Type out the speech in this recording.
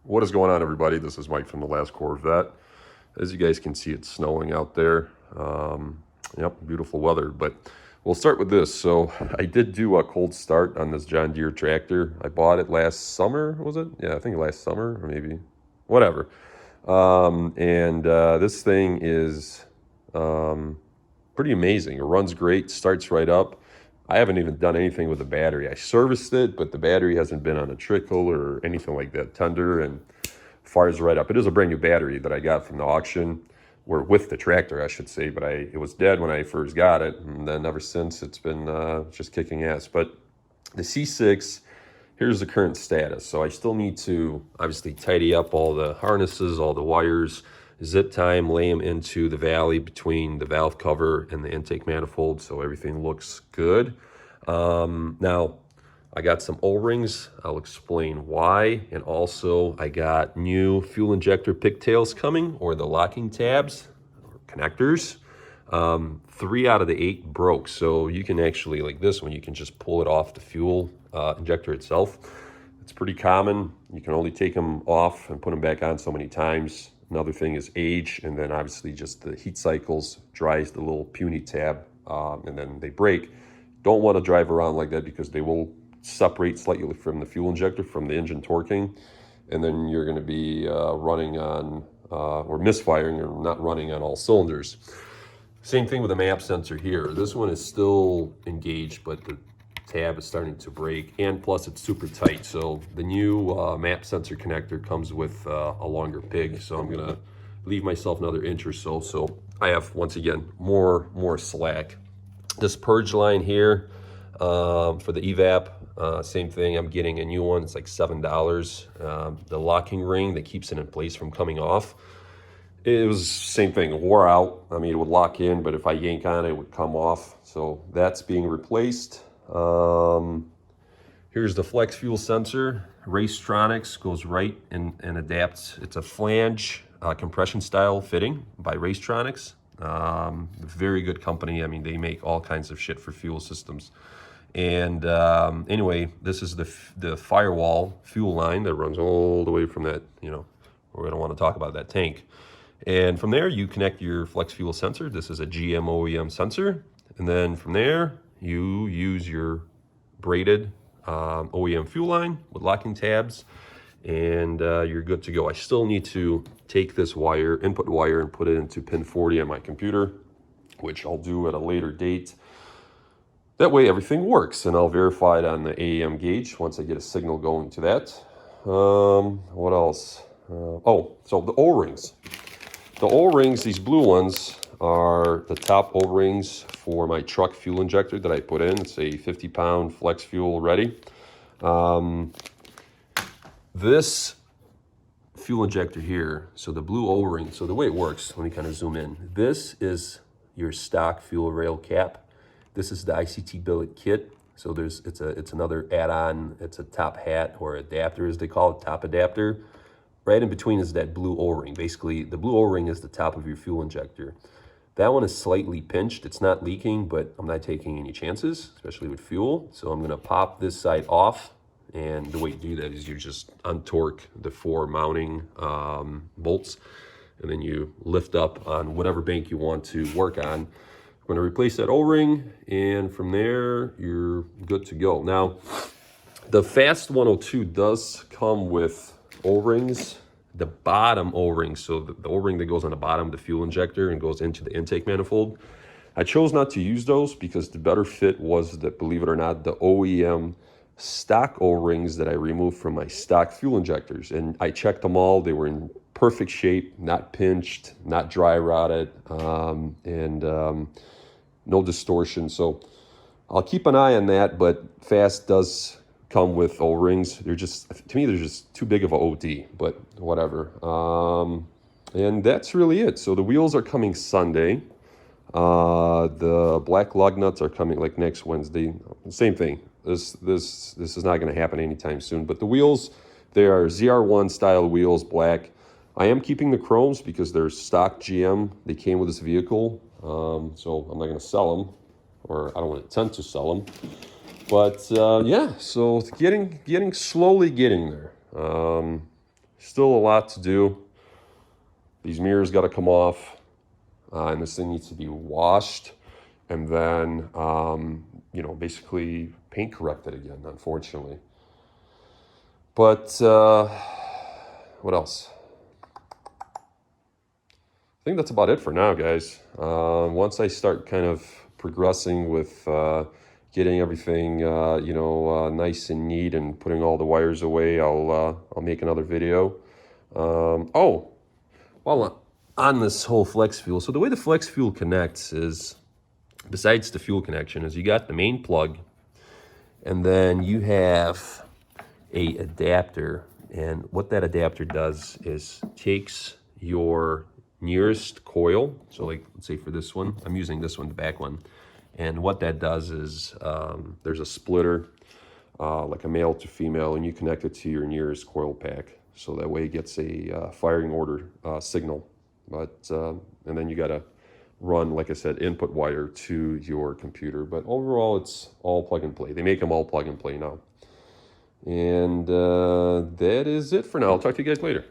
What is going on, everybody? This is Mike from The Last Corvette. As you guys can see, it's snowing out there. Yep, beautiful weather. But we'll start with this. So I did do a cold start on this John Deere tractor. I bought it last summer, was it? Yeah, I think last summer, or maybe. Whatever. This thing is pretty amazing. It runs great, starts right up. I haven't even done anything with the battery. I serviced it, but the battery hasn't been on a trickle or anything like that tender, and fires right up. It is a brand new battery that I got from the auction, or with the tractor, I should say, but it was dead when I first got it, and then ever since it's been just kicking ass. But the C6, here's the current status. So I still need to obviously tidy up all the harnesses, all the wires, zip time, lay them into the valley between the valve cover and the intake manifold so everything looks good. Now, I got some O-rings. I'll explain why. And also, I got new fuel injector pigtails coming, or the locking tabs, or connectors. 3 out of the 8 broke. So you can actually, like this one, you can just pull it off the fuel injector itself. It's pretty common. You can only take them off and put them back on so many times. Another thing is age, and then obviously just the heat cycles dries the little puny tab, and then they break. Don't want to drive around like that because they will separate slightly from the fuel injector, from the engine torquing, and then you're going to be running on, or misfiring, or not running on all cylinders. Same thing with the map sensor here. This one is still engaged, but the tab is starting to break, and plus it's super tight. So the new map sensor connector comes with a longer pig, so I'm gonna leave myself another inch or so. So I have, once again, more slack. This purge line here for the evap, same thing. I'm getting a new one. It's like $7. The locking ring that keeps it in place from coming off, it was same thing. It wore out. I mean, it would lock in, but if I yank on it, it would come off. So that's being replaced. Here's the flex fuel sensor. Racetronics goes right and adapts. It's a flange compression style fitting by Racetronics. Very good company. I mean, they make all kinds of shit for fuel systems. And anyway, this is the firewall fuel line that runs all the way from that, we're going to want to talk about that tank. And from there, you connect your flex fuel sensor. This is a GM OEM sensor. And then from there, you use your braided OEM fuel line with locking tabs, and you're good to go. I still need to take this wire, input wire, and put it into pin 40 on my computer, which I'll do at a later date. That way everything works, and I'll verify it on the AEM gauge once I get a signal going to that. What else? So the O-rings. The O-rings, these blue ones, are the top O-rings for my truck fuel injector that I put in. It's a 50-pound flex fuel ready. This fuel injector here, so the blue O-ring, so the way it works, let me kind of zoom in. This is your stock fuel rail cap. This is the ICT billet kit. So it's another add-on. It's a top hat, or adapter as they call it, top adapter. Right in between is that blue O-ring. Basically, the blue O-ring is the top of your fuel injector. That one is slightly pinched. It's not leaking, but I'm not taking any chances, especially with fuel. So I'm gonna pop this side off. And the way to do that is you just untorque the 4 mounting bolts, and then you lift up on whatever bank you want to work on. I'm gonna replace that O-ring, and from there, you're good to go. Now, the Fast 102 does come with O-rings, the bottom O-ring, so the O-ring that goes on the bottom of the fuel injector and goes into the intake manifold. I chose not to use those because the better fit was, that, believe it or not, the OEM stock O-rings that I removed from my stock fuel injectors. And I checked them all. They were in perfect shape, not pinched, not dry rotted, no distortion. So I'll keep an eye on that, but Fast does come with O-rings. They're just, to me, they're just too big of a OD, but whatever. And that's really it. So the wheels are coming Sunday. The black lug nuts are coming like next Wednesday. Same thing. This is not going to happen anytime soon. But the wheels, they are ZR1 style wheels, black. I am keeping the chromes because they're stock GM. They came with this vehicle, so I'm not going to sell them, or I don't intend to sell them. But yeah, so slowly getting there. Still a lot to do. These mirrors got to come off, and this thing needs to be washed, and then basically paint corrected again, unfortunately. But what else? I think that's about it for now, guys. Once I start kind of progressing with getting everything nice and neat and putting all the wires away, I'll make another video. While on this whole flex fuel, so the way the flex fuel connects is, besides the fuel connection, is you got the main plug, and then you have a adapter, and what that adapter does is takes your nearest coil. So like, let's say for this one, I'm using this one, the back one. And what that does is there's a splitter, like a male to female, and you connect it to your nearest coil pack. So that way it gets a firing order signal. But and then you got to run, like I said, input wire to your computer. But overall, it's all plug and play. They make them all plug and play now. And that is it for now. I'll talk to you guys later.